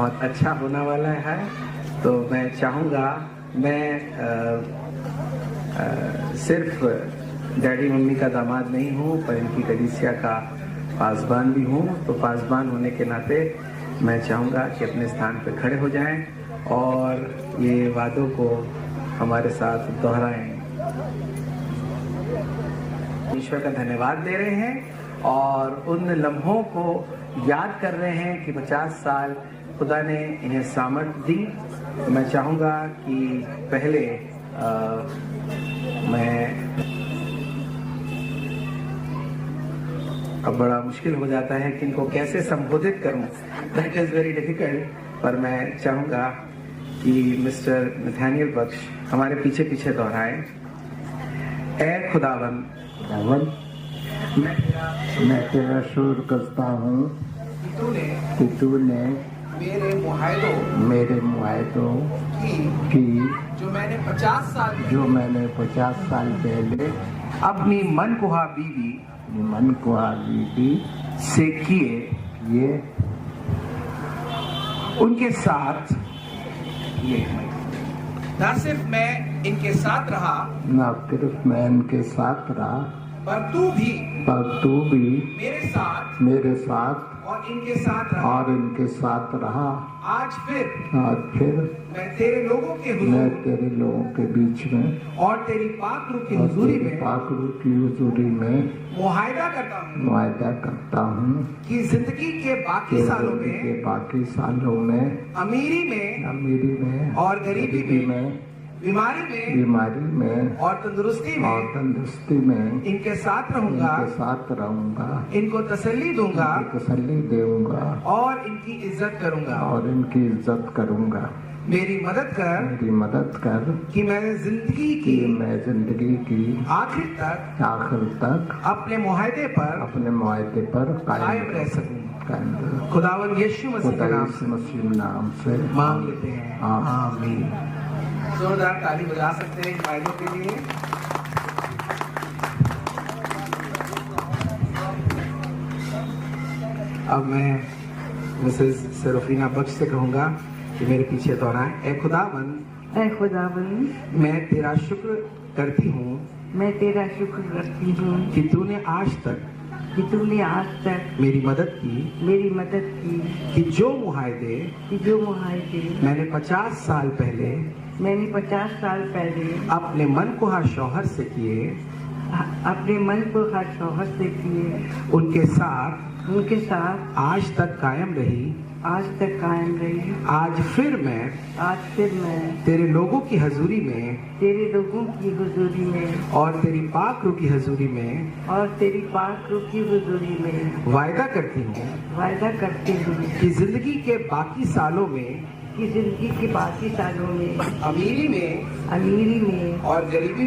बहुत अच्छा होने वाला है। तो मैं चाहूँगा, मैं सिर्फ डैडी मम्मी का दामाद नहीं हूँ, पर इनकी कलीसिया का पासबान भी हूँ। तो पासबान होने के नाते मैं चाहूँगा कि अपने स्थान पर खड़े हो जाएं और ये वादों को हमारे साथ दोहराएं। ईश्वर का धन्यवाद दे रहे हैं और उन लम्हों को याद कर रहे हैं कि 50 साल खुदा ने इन्हें सामर्थ्य दी। मैं चाहूँगा कि पहले अब बड़ा मुश्किल हो जाता है कि इनको कैसे संबोधित करूं, दैट इज़ वेरी डिफिकल्ट। पर मैं चाहूँगा कि मिस्टर नथानियल बख्श हमारे पीछे पीछे दोहराए। ऐ खुदावन, मैं तेरा शुक्र करता हूँ कि तूने मेरे मुआहदों की जो मैंने 50 साल पहले अपनी मनकुहा बीवी से किए, उनके साथ न सिर्फ मैं इनके साथ रहा, न सिर्फ मैं इनके साथ रहा, पर तू भी मेरे साथ और इनके साथ रहा। आज फिर मैं तेरे लोगों के बीच में और तेरी पाक रूह की हुजूरी में मुआहदा करता हूँ कि जिंदगी के बाकी सालों में अमीरी में और गरीबी में, बीमारी में और तंदुरुस्ती में इनके साथ रहूंगा, इनको तसल्ली दूंगा और इनकी इज्जत करूंगा। मेरी मदद कर कि मैं जिंदगी की आखिर तक अपने मुआहदे पर कायम रह सकूं। खुदावन यीशु मसीह के नाम से मांग लेते हैं, आमीन। जोरदार ताली बजा सकते हैं इन फायदों के लिए। अब मैं मिसेस सेरोफीना बख्श से कहूँगा कि मेरे पीछे दोहराएं। ऐ खुदावन, मैं तेरा शुक्र करती हूँ कि तूने आज तक मेरी मदद की कि जो मुआहदे मैंने 50 साल पहले अपने मनकुहा शौहर से किए, उनके साथ आज तक कायम रही। आज फिर मैं तेरे लोगों की हजूरी में और तेरी पाक रूह की हजूरी में वायदा करती हूँ कि जिंदगी के बाकी सालों में अमीरी में और गरीबी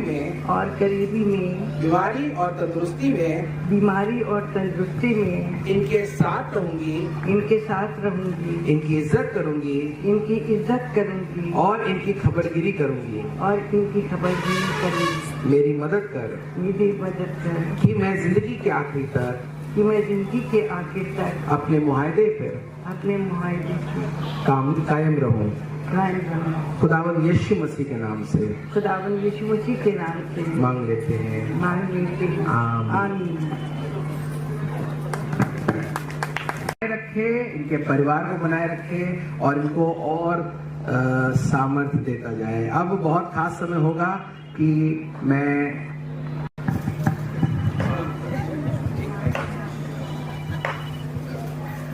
में, बीमारी और तंदुरुस्ती में इनके साथ रहूंगी, इनकी इज्जत करूंगी और इनकी खबरगिरी करूंगी। मेरी मदद कर कि मैं जिंदगी के आखिर तक अपने मुआहदे पर कायम रहूं। खुदावन यीशु मसीह के नाम से मांग लेते हैं, आमीन। रखे, इनके परिवार को बनाए रखे और इनको और सामर्थ्य देता जाए। अब बहुत खास समय होगा कि मैं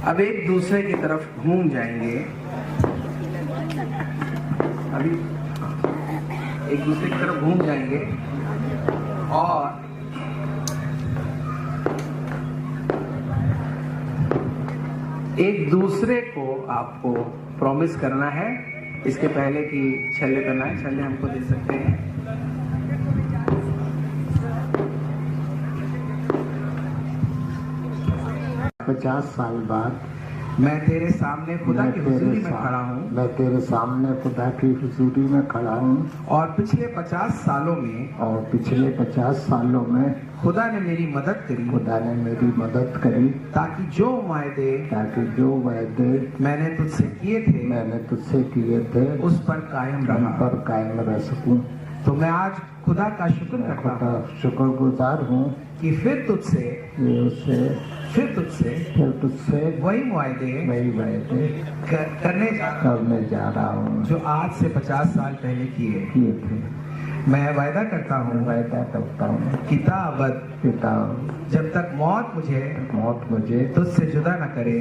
अब एक दूसरे की तरफ घूम जाएंगे। अभी एक दूसरे की तरफ घूम जाएंगे और एक दूसरे को आपको प्रॉमिस करना है। इसके पहले कि छल्ले बनाए, छल्ले हमको दे सकते हैं। मैं 50 साल बाद मैं तेरे सामने खुदा की हुजूरी में खड़ा हूँ और पिछले 50 सालों में खुदा ने मेरी मदद करी, खुदा ने मेरी मदद करी, ताकि जो वायदे मैंने तुझसे किए थे उस पर कायम रहा। सकूं। तो मैं आज खुदा का शुक्र करता हूँ, शुक्रगुजार हूँ कि फिर तुझसे वही वायदे करने जा रहा हूँ जो आज से 50 साल पहले किए थे। मैं वायदा करता हूँ किताबत जब तक मौत मुझे तुझसे जुदा न करे,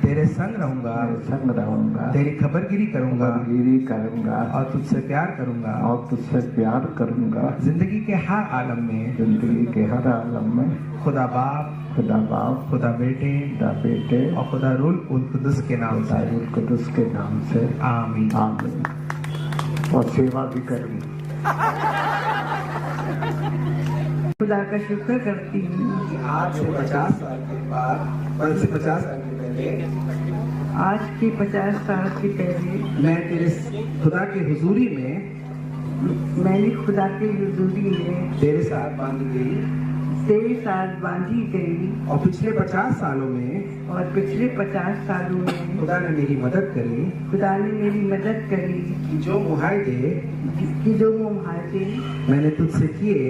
तेरे संग रहूंगा, तेरी खबरगिरी करूंगा और तुझसे प्यार करूंगा, जिंदगी के हर आलम में खुदा बाप, खुदा बेटे और खुदा रूल कुदस के नाम से आमीन। और सेवा भी करूंगी। खुदा का शुक्र करती हूँ। आज से 50 साल के पहले आज के 50 साल के पहले मैं तेरे खुदा के हुजूरी में तेरे साथ बांधी गई और पिछले 50 सालों में खुदा ने मेरी मदद करी कि जो मुआहदे मैंने तुझसे किए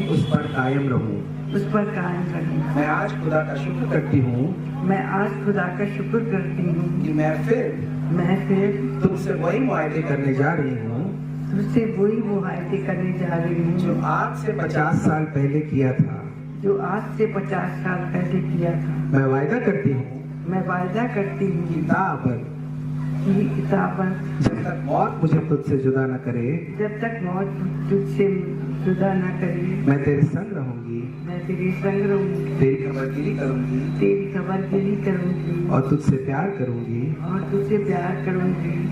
उस पर कायम रहूं। मैं आज खुदा का शुक्र करती हूँ कि मैं फिर तुझसे वही मुआहदे करने जा रही हूँ जो आज से 50 साल पहले किया था। मैं वायदा करती हूँ किताबत जब तक मौत मुझे तुझसे जुदा न करे, मैं तेरे संग रहूंगी, तेरी खबरगिरी करूंगी और तुझसे प्यार करूंगी,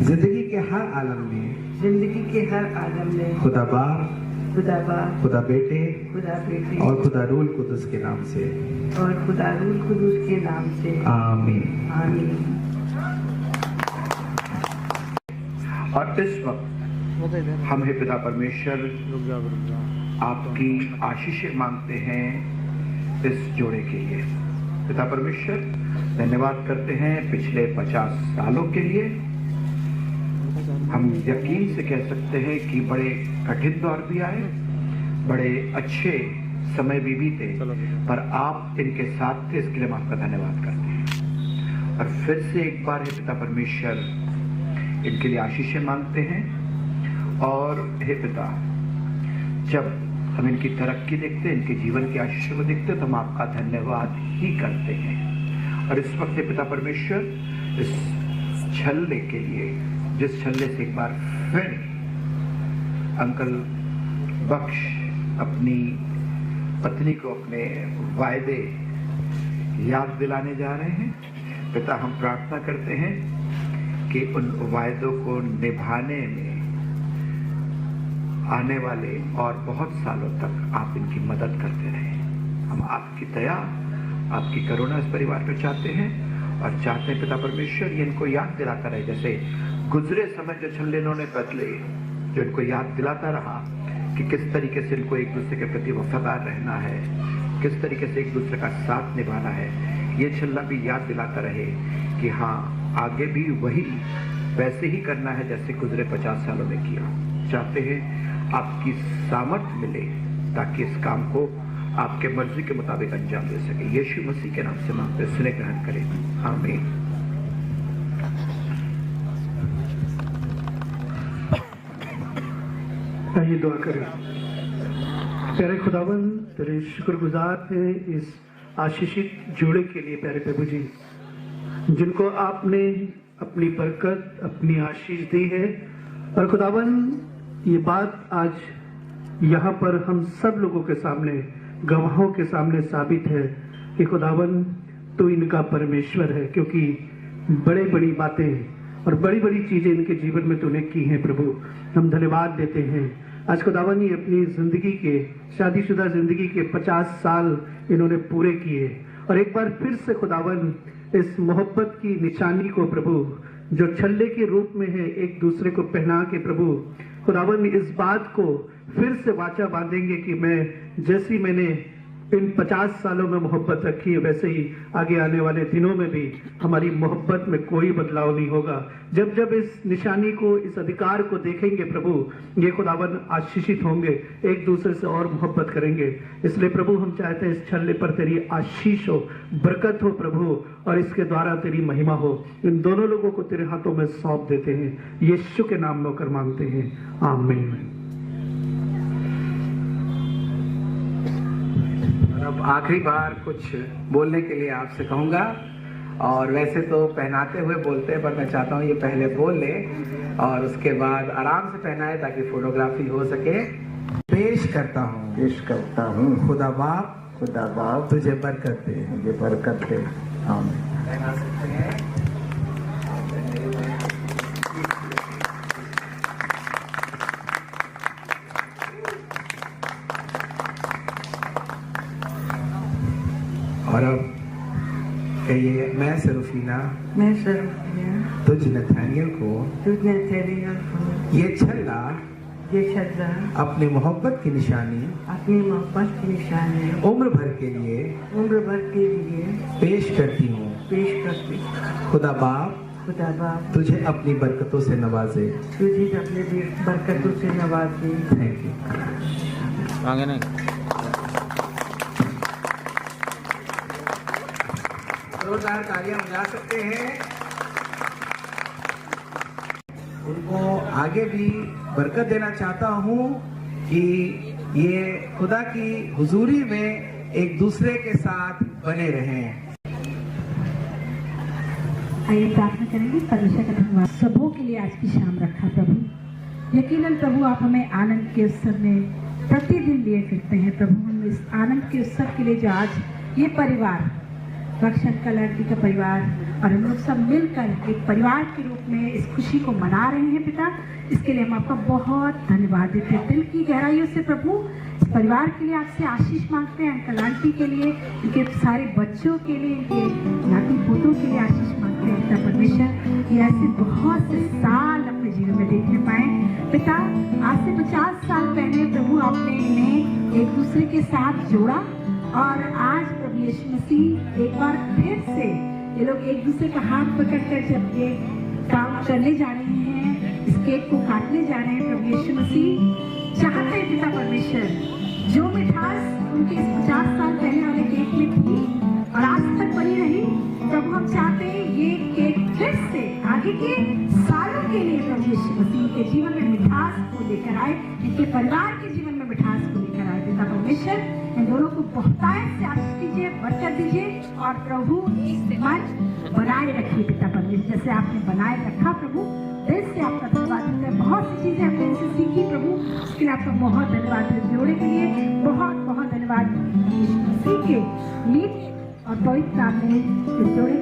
जिंदगी के हर आलम में खुदा बाप, खुदा बेटे और खुदा रूल कुदस के नाम से आमीन। और इस वक्त हम हे पिता परमेश्वर आपकी आशीषें मांगते हैं इस जोड़े के लिए। पिता परमेश्वर धन्यवाद करते हैं पिछले 50 सालों के लिए। हम यकीन से कह सकते हैं कि बड़े कठिन दौर भी आए, बड़े अच्छे समय भी बीते, पर आप इनके साथ थे, इसके लिए हम आपका धन्यवाद करते हैं। और फिर से एक बार हे पिता परमेश्वर इनके लिए आशीषें मांगते हैं। और हे पिता, जब हम इनकी तरक्की देखते हैं, इनके जीवन की आशीषों को देखते हैं, तो हम आपका धन्यवाद ही करते हैं। और इस वक्त हे पिता परमेश्वर इस छल्ले के लिए, जिस छल्ले से एक बार फिर अंकल बख्श अपनी पत्नी को अपने वायदे याद दिलाने जा रहे हैं, पिता हम प्रार्थना करते हैं कि उन वायदों को निभाने में आने वाले और बहुत सालों तक आप इनकी मदद करते रहें। हम आपकी दया, आपकी करुणा इस परिवार पर चाहते हैं और चाहते हैं पिता परमेश्वर ये इनको याद दिलाता रहे, जैसे गुजरे समय जो छल्ले इन्होंने बदले, जो इनको याद दिलाता रहा कि किस तरीके से इनको एक दूसरे के प्रति वफादार रहना है, किस तरीके से एक दूसरे का साथ निभाना है। ये छल्ला भी याद दिलाता रहे कि हाँ, आगे भी वही वैसे ही करना है जैसे गुजरे 50 सालों में किया। चाहते हैं आपकी सामर्थ मिले ताकि इस काम को आपके मर्जी के मुताबिक अंजाम दे सके। यीशु मसीह के नाम से मांगते, सुने ग्रहण करें, आमीन। आइए दुआ करें। प्यारे खुदावन, तेरे शुक्रगुजार हैं इस आशीषित जोड़े के लिए प्यारे प्रभु जी, जिनको आपने अपनी बरकत, अपनी आशीष दी है। और खुदावन, ये बात आज यहाँ पर हम सब लोगों के सामने, गवाहों के सामने साबित है कि खुदावन तो इनका परमेश्वर है, क्योंकि बड़े बड़ी बातें और बड़ी बड़ी चीजें इनके जीवन में तूने की हैं प्रभु। हम धन्यवाद देते हैं। आज खुदावन ये अपनी जिंदगी के, शादीशुदा जिंदगी के 50 साल इन्होंने पूरे किए और एक बार फिर से खुदावन इस मोहब्बत की निशानी को प्रभु जो छल्ले के रूप में है एक दूसरे को पहना के प्रभु खुदावन इस बात को फिर से वाचा बांधेंगे कि मैं जैसी मैंने इन 50 सालों में मोहब्बत रखी है वैसे ही आगे आने वाले दिनों में भी हमारी मोहब्बत में कोई बदलाव नहीं होगा। जब जब इस निशानी को, इस अधिकार को देखेंगे प्रभु, ये खुदावन आशीषित होंगे, एक दूसरे से और मोहब्बत करेंगे। इसलिए प्रभु हम चाहते हैं इस छल्ले पर तेरी आशीष हो, बरकत हो प्रभु, और इसके द्वारा तेरी महिमा हो। इन दोनों लोगों को तेरे हाथों में सौंप देते हैं, यीशु के नाम में होकर मांगते हैं, आमीन। अब आखिरी बार कुछ बोलने के लिए आपसे कहूँगा, और वैसे तो पहनाते हुए बोलते हैं, पर मैं चाहता हूँ ये पहले बोल ले और उसके बाद आराम से पहनाए ताकि फोटोग्राफी हो सके। पेश करता हूँ खुदा बाप तुझे बरकत दे। आमीन। पहना सकते हैं। और अब कहिए, मैं सरूफीना तुझ नथानियल को ये छल्ला अपनी मोहब्बत की निशानी उम्र भर के लिए पेश करती हूँ। खुदा बाप तुझे अपनी बरकतों से नवाजे। Thank you. आगे नहीं जोरदार तालियां बजा सकते हैं। उनको आगे भी बरकत देना चाहता हूं कि ये खुदा की हुजूरी में एक दूसरे के साथ बने रहें। आइए प्रार्थना करेंगे। परमेश्वर का धन्यवाद सबों के लिए आज की शाम रखा प्रभु। यकीनन प्रभु आप हमें आनंद के उत्सव में प्रतिदिन लिए फिरते हैं प्रभु। हम इस आनंद के उत्सव के लिए जो आज ये परिवार रक्षण का लड़की का परिवार और हम लोग सब मिलकर एक परिवार के रूप में इस खुशी को मना रहे हैं पिता, इसके लिए हम आपका बहुत धन्यवाद देते हैं दिल की गहराइयों से प्रभु। इस परिवार के लिए आपसे आशीष मांगते हैं, अंकल आंटी के लिए, इनके सारे बच्चों के लिए, इनके नाती पोतों के लिए आशीष मांगते हैं पिता परमेश्वर। ये ऐसे बहुत से साल अपने जीवन में देखने पाए पिता। आज से 50 साल पहले प्रभु आपने इन्हें एक दूसरे के साथ जोड़ा और आज प्रभु यीशु मसीह एक बार फिर से ये लोग एक दूसरे का हाथ पकड़कर जब ये काम करने जा रहे हैं, इस केक को काटने जा रहे हैं प्रभु यीशु मसीह चाहते हैं पिता परमेश्वर जो मिठास उनके इस 50 साल पहले वाले केक में थी और आज तक बनी रही, प्रभु हम चाहते हैं ये केक फिर से आगे के सालों के लिए प्रभु यीशु मसीह के जीवन में मिठास को लेकर आए, इनके परिवार के जीवन में मिठास को लेकर आए पिता परमेश्वर। इन दोनों को बहुतायत से आशीष दीजिए, बरकत दीजिए और प्रभु एक मन बनाए रखिए पिता परमेश्वर जैसे आपने बनाए रखा प्रभु। दिल से आपका धन्यवाद करते हैं। बहुत सी चीजें हमने इनसे सीखी प्रभु, उसके लिए आपका बहुत धन्यवाद है। जोड़े के लिए बहुत बहुत धन्यवाद। यीशु मसीह के मीठ और पवित्र नाम में इस जोड़े